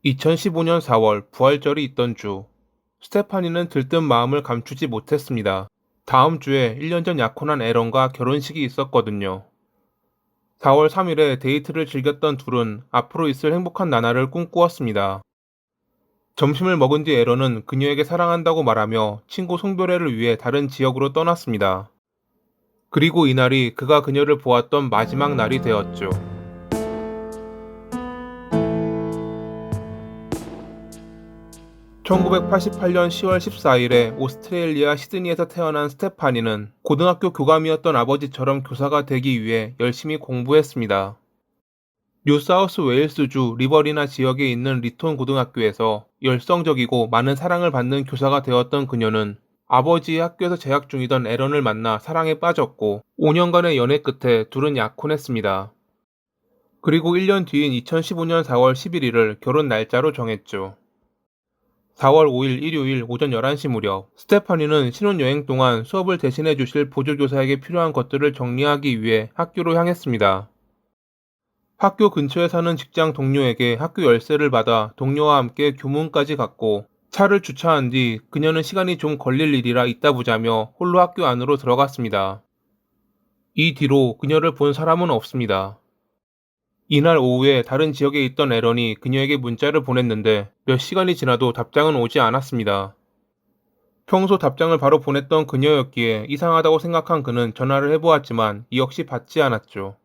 2015년 4월 부활절이 있던 주, 스테파니는 들뜬 마음을 감추지 못했습니다. 다음 주에 1년 전 약혼한 에런과 결혼식이 있었거든요. 4월 3일에 데이트를 즐겼던 둘은 앞으로 있을 행복한 나날을 꿈꾸었습니다. 점심을 먹은 뒤 에런은 그녀에게 사랑한다고 말하며 친구 송별회를 위해 다른 지역으로 떠났습니다. 그리고 이날이 그가 그녀를 보았던 마지막 날이 되었죠. 1988년 10월 14일에 오스트레일리아 시드니에서 태어난 스테파니는 고등학교 교감이었던 아버지처럼 교사가 되기 위해 열심히 공부했습니다. 뉴사우스 웨일스주 리버리나 지역에 있는 리톤 고등학교에서 열성적이고 많은 사랑을 받는 교사가 되었던 그녀는 아버지의 학교에서 재학 중이던 에런을 만나 사랑에 빠졌고 5년간의 연애 끝에 둘은 약혼했습니다. 그리고 1년 뒤인 2015년 4월 11일을 결혼 날짜로 정했죠. 4월 5일 일요일 오전 11시 무렵, 스테파니는 신혼여행 동안 수업을 대신해 주실 보조교사에게 필요한 것들을 정리하기 위해 학교로 향했습니다. 학교 근처에 사는 직장 동료에게 학교 열쇠를 받아 동료와 함께 교문까지 갔고, 차를 주차한 뒤 그녀는 시간이 좀 걸릴 일이라 이따 보자며 홀로 학교 안으로 들어갔습니다. 이 뒤로 그녀를 본 사람은 없습니다. 이날 오후에 다른 지역에 있던 에런이 그녀에게 문자를 보냈는데 몇 시간이 지나도 답장은 오지 않았습니다. 평소 답장을 바로 보냈던 그녀였기에 이상하다고 생각한 그는 전화를 해보았지만 이 역시 받지 않았죠.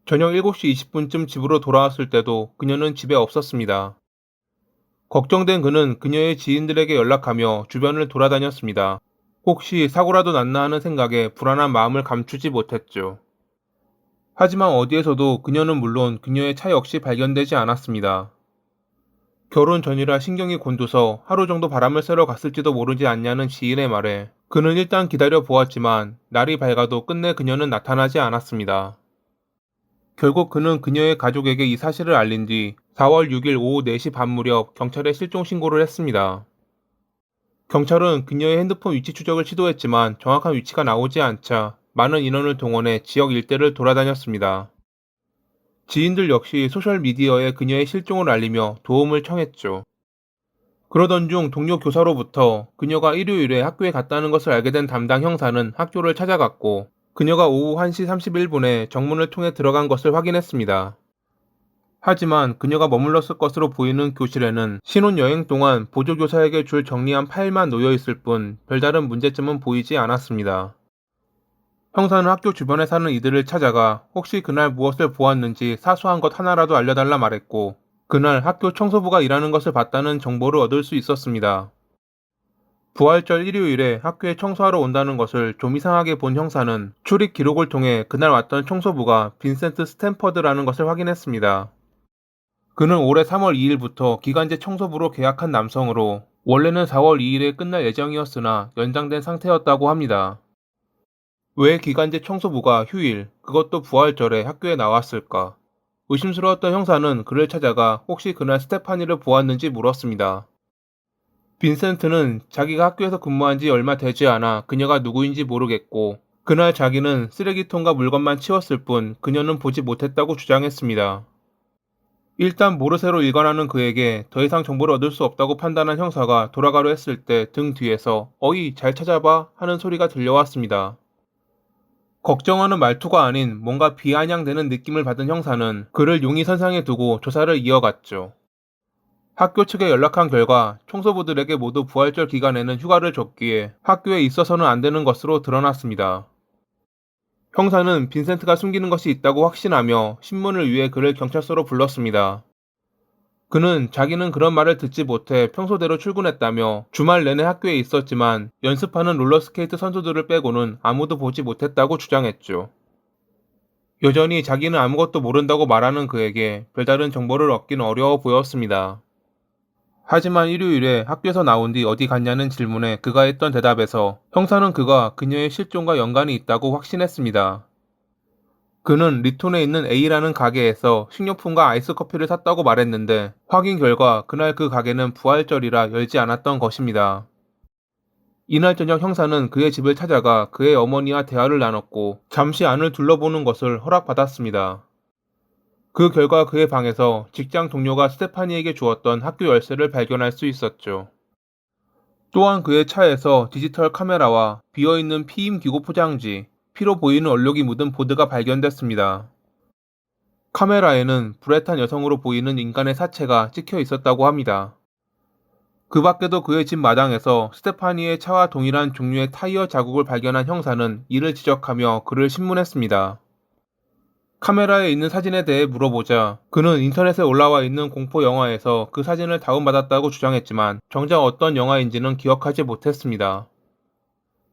저녁 7시 20분쯤 집으로 돌아왔을 때도 그녀는 집에 없었습니다. 걱정된 그는 그녀의 지인들에게 연락하며 주변을 돌아다녔습니다. 혹시 사고라도 났나 하는 생각에 불안한 마음을 감추지 못했죠. 하지만 어디에서도 그녀는 물론 그녀의 차 역시 발견되지 않았습니다. 결혼 전이라 신경이 곤두서 하루 정도 바람을 쐬러 갔을지도 모르지 않냐는 지인의 말에 그는 일단 기다려 보았지만 날이 밝아도 끝내 그녀는 나타나지 않았습니다. 결국 그는 그녀의 가족에게 이 사실을 알린 뒤 4월 6일 오후 4시 반 무렵 경찰에 실종 신고를 했습니다. 경찰은 그녀의 핸드폰 위치 추적을 시도했지만 정확한 위치가 나오지 않자 많은 인원을 동원해 지역 일대를 돌아다녔습니다. 지인들 역시 소셜미디어에 그녀의 실종을 알리며 도움을 청했죠. 그러던 중 동료 교사로부터 그녀가 일요일에 학교에 갔다는 것을 알게 된 담당 형사는 학교를 찾아갔고 그녀가 오후 1시 31분에 정문을 통해 들어간 것을 확인했습니다. 하지만 그녀가 머물렀을 것으로 보이는 교실에는 신혼여행 동안 보조교사에게 줄 정리한 파일만 놓여 있을 뿐 별다른 문제점은 보이지 않았습니다. 형사는 학교 주변에 사는 이들을 찾아가 혹시 그날 무엇을 보았는지 사소한 것 하나라도 알려달라 말했고, 그날 학교 청소부가 일하는 것을 봤다는 정보를 얻을 수 있었습니다. 부활절 일요일에 학교에 청소하러 온다는 것을 좀 이상하게 본 형사는 출입 기록을 통해 그날 왔던 청소부가 빈센트 스탠퍼드라는 것을 확인했습니다. 그는 올해 3월 2일부터 기간제 청소부로 계약한 남성으로 원래는 4월 2일에 끝날 예정이었으나 연장된 상태였다고 합니다. 왜 기간제 청소부가 휴일, 그것도 부활절에 학교에 나왔을까? 의심스러웠던 형사는 그를 찾아가 혹시 그날 스테파니를 보았는지 물었습니다. 빈센트는 자기가 학교에서 근무한 지 얼마 되지 않아 그녀가 누구인지 모르겠고, 그날 자기는 쓰레기통과 물건만 치웠을 뿐 그녀는 보지 못했다고 주장했습니다. 일단 모르쇠로 일관하는 그에게 더 이상 정보를 얻을 수 없다고 판단한 형사가 돌아가려 했을 때 등 뒤에서 어이, 잘 찾아봐 하는 소리가 들려왔습니다. 걱정하는 말투가 아닌 뭔가 비아냥대는 느낌을 받은 형사는 그를 용의선상에 두고 조사를 이어갔죠. 학교 측에 연락한 결과 청소부들에게 모두 부활절 기간에는 휴가를 줬기에 학교에 있어서는 안 되는 것으로 드러났습니다. 형사는 빈센트가 숨기는 것이 있다고 확신하며 신문을 위해 그를 경찰서로 불렀습니다. 그는 자기는 그런 말을 듣지 못해 평소대로 출근했다며 주말 내내 학교에 있었지만 연습하는 롤러스케이트 선수들을 빼고는 아무도 보지 못했다고 주장했죠. 여전히 자기는 아무것도 모른다고 말하는 그에게 별다른 정보를 얻기는 어려워 보였습니다. 하지만 일요일에 학교에서 나온 뒤 어디 갔냐는 질문에 그가 했던 대답에서 형사는 그가 그녀의 실종과 연관이 있다고 확신했습니다. 그는 리톤에 있는 A라는 가게에서 식료품과 아이스 커피를 샀다고 말했는데 확인 결과 그날 그 가게는 부활절이라 열지 않았던 것입니다. 이날 저녁 형사는 그의 집을 찾아가 그의 어머니와 대화를 나눴고 잠시 안을 둘러보는 것을 허락받았습니다. 그 결과 그의 방에서 직장 동료가 스테파니에게 주었던 학교 열쇠를 발견할 수 있었죠. 또한 그의 차에서 디지털 카메라와 비어있는 피임 기구 포장지, 피로 보이는 얼룩이 묻은 보드가 발견됐습니다. 카메라에는 불에 탄 여성으로 보이는 인간의 사체가 찍혀 있었다고 합니다. 그 밖에도 그의 집 마당에서 스테파니의 차와 동일한 종류의 타이어 자국을 발견한 형사는 이를 지적하며 그를 신문했습니다. 카메라에 있는 사진에 대해 물어보자 그는 인터넷에 올라와 있는 공포 영화에서 그 사진을 다운받았다고 주장했지만 정작 어떤 영화인지는 기억하지 못했습니다.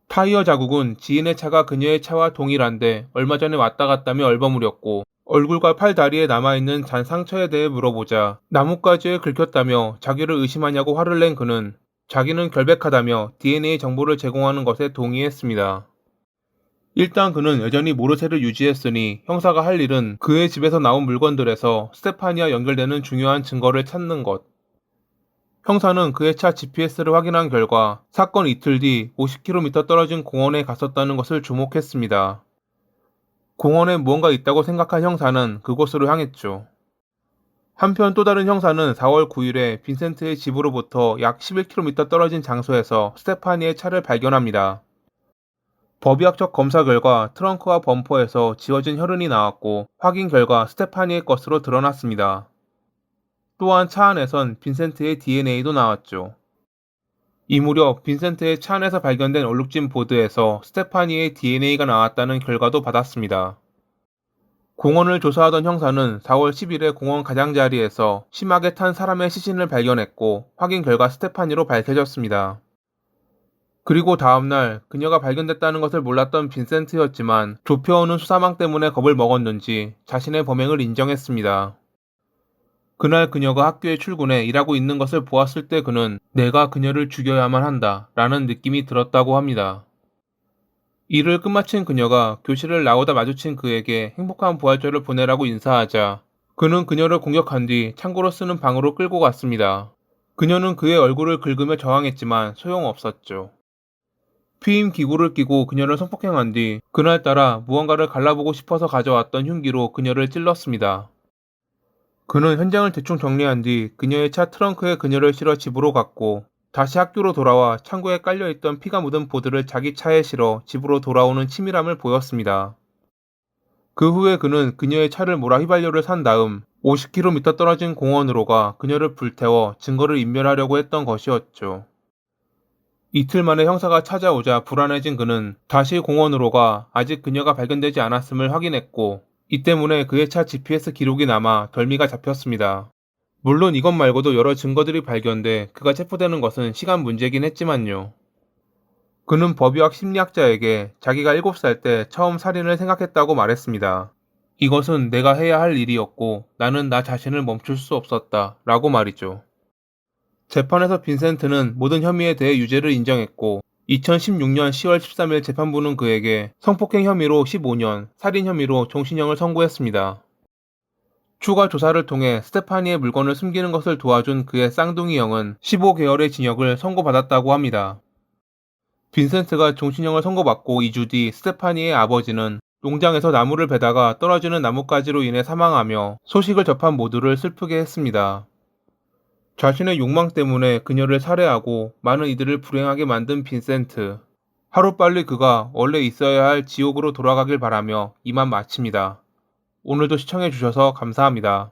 타이어 자국은 지인의 차가 그녀의 차와 동일한데 얼마 전에 왔다 갔다며 얼버무렸고 얼굴과 팔 다리에 남아있는 잔 상처에 대해 물어보자 나뭇가지에 긁혔다며 자기를 의심하냐고 화를 낸 그는 자기는 결백하다며 DNA 정보를 제공하는 것에 동의했습니다. 일단 그는 여전히 모르쇠를 유지했으니 형사가 할 일은 그의 집에서 나온 물건들에서 스테파니와 연결되는 중요한 증거를 찾는 것. 형사는 그의 차 GPS를 확인한 결과 사건 이틀 뒤 50km 떨어진 공원에 갔었다는 것을 주목했습니다. 공원에 무언가 있다고 생각한 형사는 그곳으로 향했죠. 한편 또 다른 형사는 4월 9일에 빈센트의 집으로부터 약 11km 떨어진 장소에서 스테파니의 차를 발견합니다. 법의학적 검사 결과 트렁크와 범퍼에서 지워진 혈흔이 나왔고 확인 결과 스테파니의 것으로 드러났습니다. 또한 차 안에선 빈센트의 DNA도 나왔죠. 이 무렵 빈센트의 차 안에서 발견된 얼룩진 보드에서 스테파니의 DNA가 나왔다는 결과도 받았습니다. 공원을 조사하던 형사는 4월 10일에 공원 가장자리에서 심하게 탄 사람의 시신을 발견했고 확인 결과 스테파니로 밝혀졌습니다. 그리고 다음날 그녀가 발견됐다는 것을 몰랐던 빈센트였지만 좁혀오는 수사망 때문에 겁을 먹었는지 자신의 범행을 인정했습니다. 그날 그녀가 학교에 출근해 일하고 있는 것을 보았을 때 그는 내가 그녀를 죽여야만 한다 라는 느낌이 들었다고 합니다. 일을 끝마친 그녀가 교실을 나오다 마주친 그에게 행복한 부활절을 보내라고 인사하자 그는 그녀를 공격한 뒤 창고로 쓰는 방으로 끌고 갔습니다. 그녀는 그의 얼굴을 긁으며 저항했지만 소용없었죠. 피임 기구를 끼고 그녀를 성폭행한 뒤 그날따라 무언가를 갈라보고 싶어서 가져왔던 흉기로 그녀를 찔렀습니다. 그는 현장을 대충 정리한 뒤 그녀의 차 트렁크에 그녀를 실어 집으로 갔고 다시 학교로 돌아와 창고에 깔려있던 피가 묻은 보드를 자기 차에 실어 집으로 돌아오는 치밀함을 보였습니다. 그 후에 그는 그녀의 차를 몰아 휘발유를 산 다음 50km 떨어진 공원으로 가 그녀를 불태워 증거를 인멸하려고 했던 것이었죠. 이틀 만에 형사가 찾아오자 불안해진 그는 다시 공원으로 가 아직 그녀가 발견되지 않았음을 확인했고 이 때문에 그의 차 GPS 기록이 남아 덜미가 잡혔습니다. 물론 이것 말고도 여러 증거들이 발견돼 그가 체포되는 것은 시간 문제긴 했지만요. 그는 법의학 심리학자에게 자기가 7살 때 처음 살인을 생각했다고 말했습니다. 이것은 내가 해야 할 일이었고 나는 나 자신을 멈출 수 없었다 라고 말이죠. 재판에서 빈센트는 모든 혐의에 대해 유죄를 인정했고 2016년 10월 13일 재판부는 그에게 성폭행 혐의로 15년, 살인 혐의로 종신형을 선고했습니다. 추가 조사를 통해 스테파니의 물건을 숨기는 것을 도와준 그의 쌍둥이 형은 15개월의 징역을 선고받았다고 합니다. 빈센트가 종신형을 선고받고 2주 뒤 스테파니의 아버지는 농장에서 나무를 베다가 떨어지는 나뭇가지로 인해 사망하며 소식을 접한 모두를 슬프게 했습니다. 자신의 욕망 때문에 그녀를 살해하고 많은 이들을 불행하게 만든 빈센트. 하루빨리 그가 원래 있어야 할 지옥으로 돌아가길 바라며 이만 마칩니다. 오늘도 시청해주셔서 감사합니다.